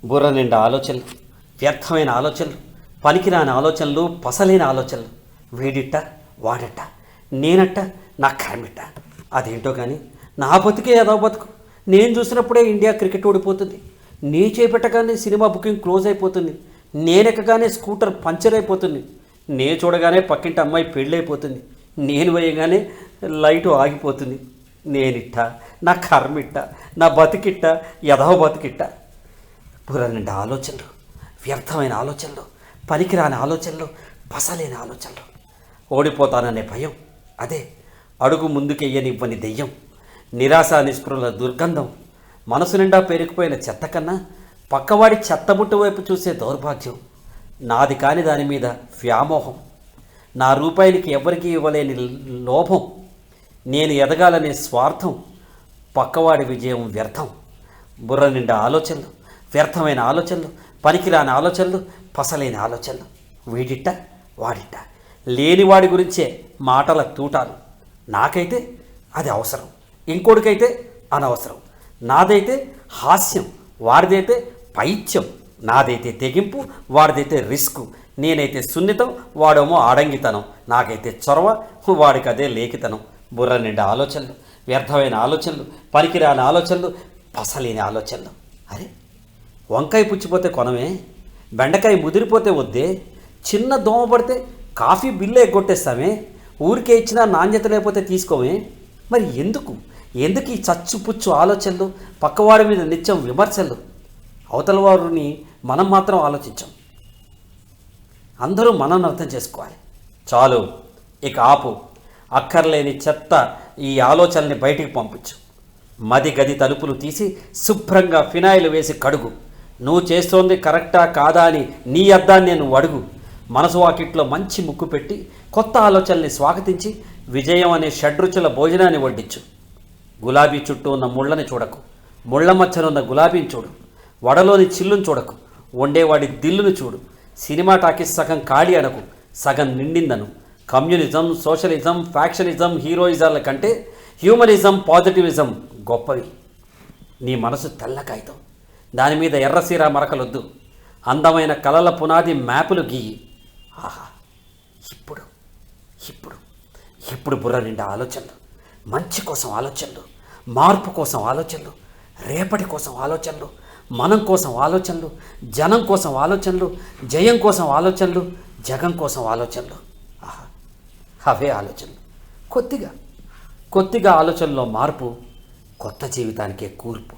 బుర్ర నిండా ఆలోచనలు, వ్యర్థమైన ఆలోచనలు, పనికిరాని ఆలోచనలు, పసలేని ఆలోచనలు. వీడిట్ట, వాడట్ట, నేనట్ట, నా కర్మిట్ట. అదేంటో కానీ నా బతుకే ఏదో బతుకు. నేను చూసినప్పుడే ఇండియా క్రికెట్ ఓడిపోతుంది. నీ చేపట్టగానే సినిమా బుకింగ్ క్లోజ్ అయిపోతుంది. నేనెక్కగానే స్కూటర్ పంచర్ అయిపోతుంది. నే చూడగానే పక్కింటి అమ్మాయి పెళ్ళైపోతుంది. నేను వేయగానే లైటు ఆగిపోతుంది. నేనిట్ట, నా కర్మిట్ట, నా బతికిట్ట, యథవ బతికిట్ట. బుర్ర నిండా ఆలోచనలు, వ్యర్థమైన ఆలోచనలు, పనికిరాని ఆలోచనలు, పసలేని ఆలోచనలు. ఓడిపోతాననే భయం, అదే అడుగు ముందుకెయ్యనివ్వని దెయ్యం. నిరాశ నిస్పృహల దుర్గంధం. మనసు నిండా పేరుకుపోయిన చెత్త కన్నా పక్కవాడి చెత్తబుట్టు వైపు చూసే దౌర్భాగ్యం. నాది కాని దాని మీద వ్యామోహం. నా రూపాయికి ఎవరికీ ఇవ్వలేని లోభం. నేను ఎదగాలనే స్వార్థం. పక్కవాడి విజయం వ్యర్థం. బుర్ర నిండా ఆలోచనలు, వ్యర్థమైన ఆలోచనలు, పనికిరాని ఆలోచనలు, పసలేని ఆలోచనలు. వీడిట్ట, వాడిట్ట, లేనివాడి గురించే మాటల తూటాలు. నాకైతే అది అవసరం, ఇంకోటికైతే అనవసరం. నాదైతే హాస్యం, వాడిదైతే పైత్యం. నాదైతే తెగింపు, వాడిదైతే రిస్క్. నేనైతే సున్నితం, వాడేమో ఆడంగితనం. నాకైతే చొరవ, వాడికి అదే లేఖితనం. బుర్ర నిండా ఆలోచనలు, వ్యర్థమైన ఆలోచనలు, పనికిరాని ఆలోచనలు, పసలేని ఆలోచనలు. అరే, వంకాయ పుచ్చిపోతే కొనమే, బెండకాయ ముదిరిపోతే వద్దే, చిన్న దోమ పడితే కాఫీ బిల్లు ఎగ్గొట్టేస్తామే, ఊరికే ఇచ్చినా నాణ్యత లేకపోతే తీసుకోమే. మరి ఎందుకు ఈ చచ్చుపుచ్చు ఆలోచనలు, పక్కవాడి మీద నిత్యం విమర్శలు? అవతల వారిని మనం మాత్రం ఆలోచించాం. అందరూ మనల్ని అర్థం చేసుకోవాలి. చాలు, ఇక ఆపు. అక్కర్లేని చెత్త ఈ ఆలోచనల్ని బయటికి పంపించు. మది గది తలుపులు తీసి శుభ్రంగా ఫినాయిల్ వేసి కడుగు. నువ్వు చేస్తోంది కరెక్టా కాదా అని నీ అద్దాన్ని నువ్వు అడుగు. మనసు వాకిట్లో మంచి ముక్కు పెట్టి కొత్త ఆలోచనల్ని స్వాగతించి విజయం అనే షడ్రుచుల భోజనాన్ని వడ్డించు. గులాబీ చుట్టూ ఉన్న ముళ్ళని చూడకు, ముళ్ళ మధ్యనున్న గులాబీని చూడు. వడలోని చిల్లును చూడకు, వండేవాడి దిల్లును చూడు. సినిమా టాకీస్ సగం ఖాళీ అనకు, సగం నిండిందను. కమ్యూనిజం, సోషలిజం, ఫ్యాక్షనిజం, హీరోయిజాల కంటే హ్యూమనిజం, పాజిటివిజం గొప్పవి. నీ మనసు తెల్ల కాగితం, దాని మీద ఎర్రసీర మరకలొద్దు. అందమైన కలల పునాది మ్యాపులు గీయి. ఆహా, ఇప్పుడు ఇప్పుడు ఇప్పుడు బుర్ర నిండా ఆలోచనలు, మంచి కోసం ఆలోచనలు, మార్పు కోసం ఆలోచనలు, రేపటి కోసం ఆలోచనలు, మనం కోసం ఆలోచనలు, జనం కోసం ఆలోచనలు, జయం కోసం ఆలోచనలు, జగం కోసం ఆలోచనలు. ఆహా, అవే ఆలోచనలు. కొద్దిగా ఆలోచనలో మార్పు కొత్త జీవితానికే కూర్పు.